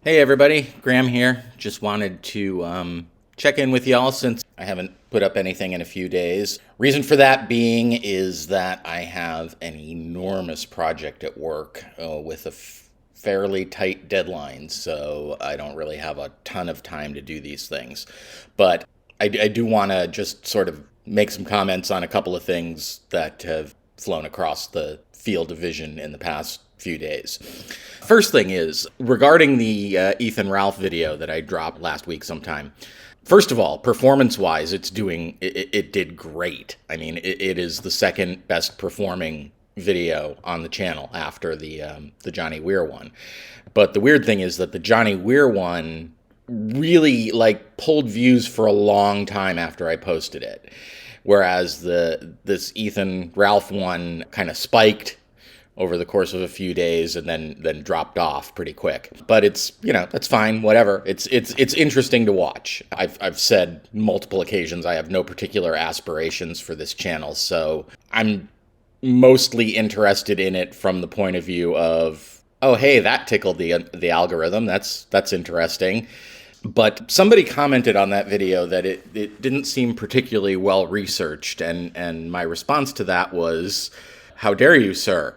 Hey everybody, Graham here. Just wanted to check in with y'all since I haven't put up anything in a few days. Reason for that being is that I have an enormous project at work with a fairly tight deadline, so I don't really have a ton of time to do these things. But I do want to just sort of make some comments on a couple of things that have flown across the field of vision in the past few days. First thing is, regarding the Ethan Ralph video that I dropped last week sometime, first of all, performance-wise, it did great. I mean, it is the second best performing video on the channel after the Johnny Weir one. But the weird thing is that the Johnny Weir one really pulled views for a long time after I posted it. Whereas this Ethan Ralph one kind of spiked over the course of a few days and then dropped off pretty quick. But it's, that's fine, whatever. It's interesting to watch. I've said multiple occasions I have no particular aspirations for this channel, so I'm mostly interested in it from the point of view of, oh hey, that tickled the algorithm. That's interesting. But somebody commented on that video that it didn't seem particularly well researched, and my response to that was, how dare you, sir?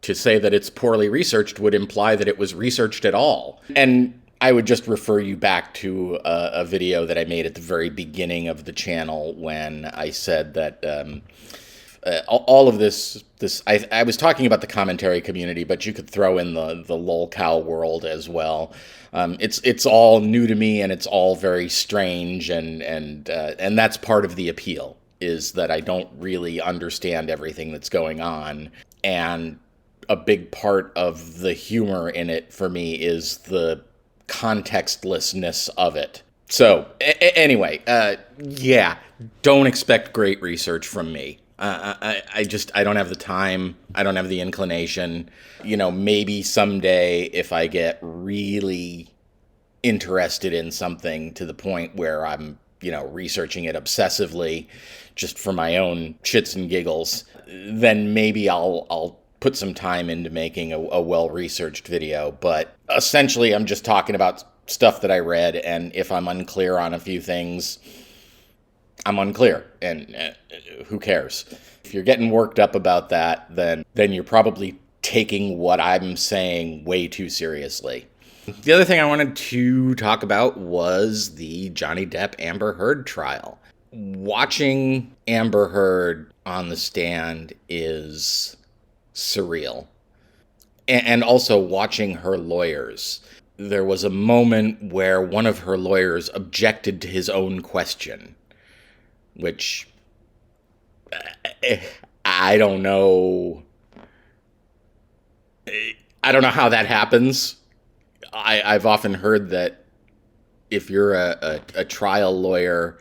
To say that it's poorly researched would imply that it was researched at all. And I would just refer you back to a video that I made at the very beginning of the channel when I said that all of this I was talking about the commentary community, but you could throw in the lolcow world as well. It's all new to me, and it's all very strange, and that's part of the appeal, is that I don't really understand everything that's going on. And a big part of the humor in it for me is the contextlessness of it. So anyway, yeah, don't expect great research from me. I don't have the time. I don't have the inclination. Maybe someday if I get really interested in something to the point where I'm researching it obsessively just for my own shits and giggles, then maybe I'll put some time into making a well-researched video. But essentially, I'm just talking about stuff that I read, and if I'm unclear on a few things, I'm unclear, and who cares? If you're getting worked up about that, then you're probably taking what I'm saying way too seriously. The other thing I wanted to talk about was the Johnny Depp Amber Heard trial. Watching Amber Heard on the stand is surreal. And also watching her lawyers. There was a moment where one of her lawyers objected to his own question, which I don't know. I don't know how that happens. I've often heard that if you're a trial lawyer,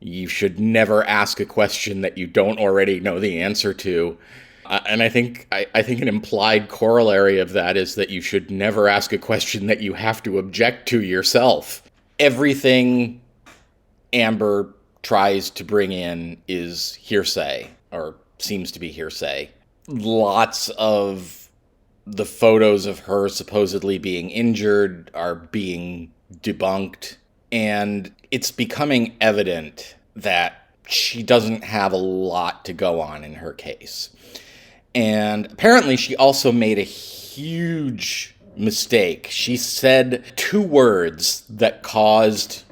you should never ask a question that you don't already know the answer to. And I think an implied corollary of that is that you should never ask a question that you have to object to yourself. Everything Amber tries to bring in is hearsay, or seems to be hearsay. Lots of the photos of her supposedly being injured are being debunked, and it's becoming evident that she doesn't have a lot to go on in her case. And apparently she also made a huge mistake. She said 2 words that caused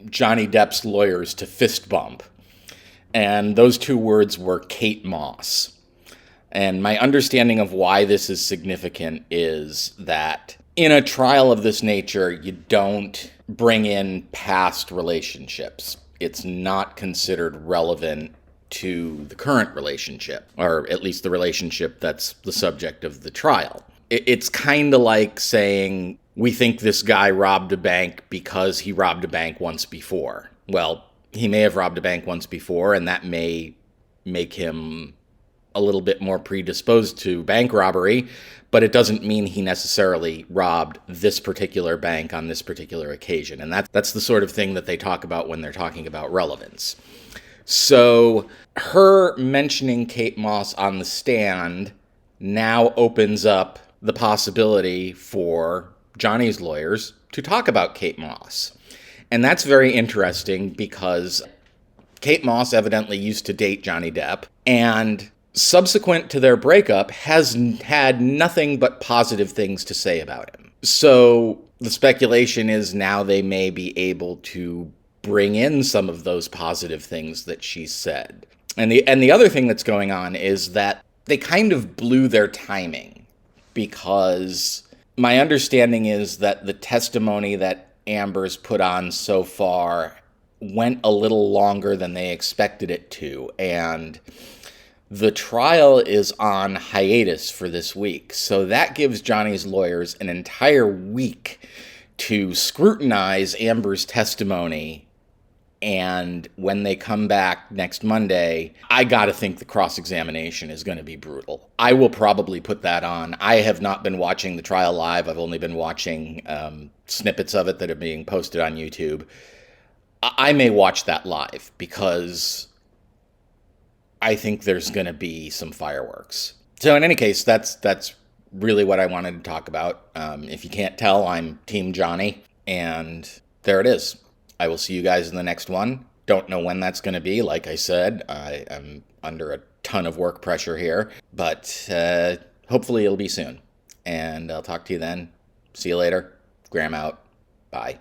Johnny Depp's lawyers to fist bump. And those 2 words were Kate Moss. And my understanding of why this is significant is that in a trial of this nature, you don't bring in past relationships. It's not considered relevant to the current relationship, or at least the relationship that's the subject of the trial. It's kind of like saying, we think this guy robbed a bank because he robbed a bank once before. Well, he may have robbed a bank once before, and that may make him a little bit more predisposed to bank robbery, but it doesn't mean he necessarily robbed this particular bank on this particular occasion. And that's the sort of thing that they talk about when they're talking about relevance. So her mentioning Kate Moss on the stand now opens up the possibility for Johnny's lawyers to talk about Kate Moss. And that's very interesting because Kate Moss evidently used to date Johnny Depp, and subsequent to their breakup has had nothing but positive things to say about him. So the speculation is now they may be able to bring in some of those positive things that she said. And the other thing that's going on is that they kind of blew their timing, because my understanding is that the testimony that Amber's put on so far went a little longer than they expected it to, and the trial is on hiatus for this week. So that gives Johnny's lawyers an entire week to scrutinize Amber's testimony. And when they come back next Monday, I gotta think the cross-examination is going to be brutal. I will probably put that on. I have not been watching the trial live. I've only been watching snippets of it that are being posted on YouTube. I may watch that live because I think there's going to be some fireworks. So in any case, that's really what I wanted to talk about. If you can't tell, I'm Team Johnny, and there it is. I will see you guys in the next one. Don't know when that's going to be. Like I said, I am under a ton of work pressure here, but hopefully it'll be soon. And I'll talk to you then. See you later. Graham out. Bye.